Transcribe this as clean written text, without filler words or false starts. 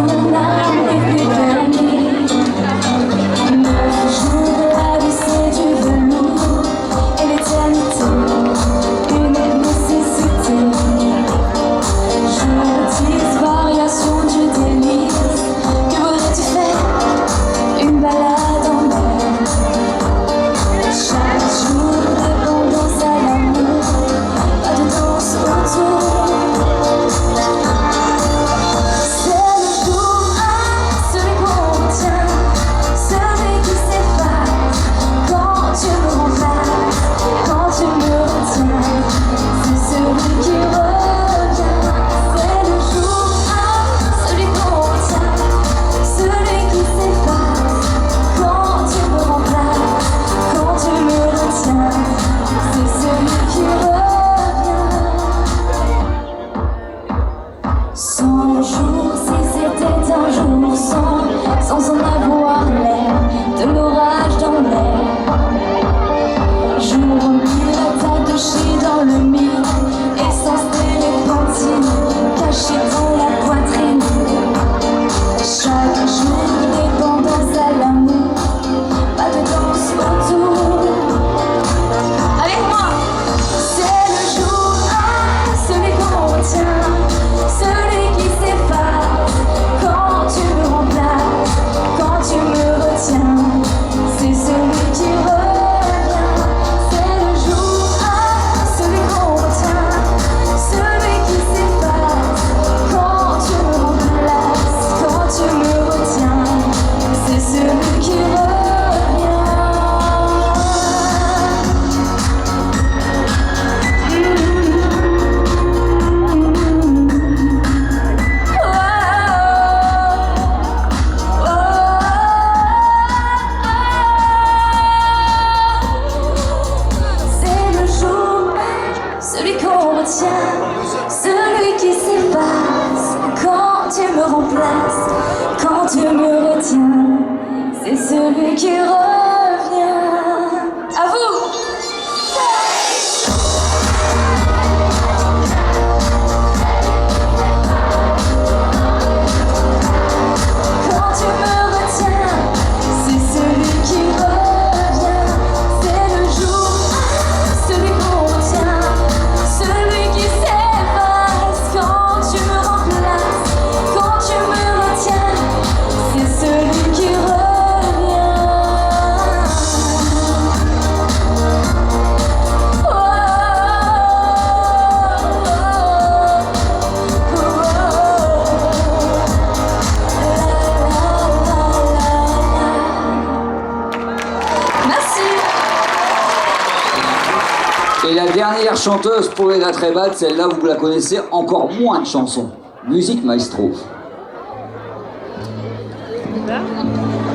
ton âme n'est plus permis. 9 jours de la vie c'est du velours, et l'éternité, une nécessité. Jour 10, variation du délice, que voudrais-tu faire? Une balade en mer. Chaque jour dépendance à l'amour, pas de danse autour. Sans en avoir l'air, de l'orage dans l'air. Jour au mur, attaché dans le mur, essence télépathie, cachée dans la poitrine. Chaque jour, dépendance à l'amour, pas de danse autour. Avec moi, c'est le jour 1, celui qu'on retient, celui qui s'efface quand tu me remplaces. Quand tu me retiens, c'est celui qui revient. C'est le jour 1, celui qu'on retient, celui qui s'efface. Quand tu me remplaces, quand tu me retiens, c'est celui qui revient. Celui qu'on retient, celui qui s'efface. Quand tu me remplaces, quand tu me retiens, c'est celui qui revient. À vous! Quand tu me retiens, c'est celui qui revient. C'est le jour 1, celui qu'on retient, celui qui s'efface. Quand tu me remplaces, quand tu me retiens, c'est celui qui revient. Oh, oh, merci. Et la dernière chanteuse pour les très bad, celle-là vous la connaissez encore moins de chansons. Musique maestro.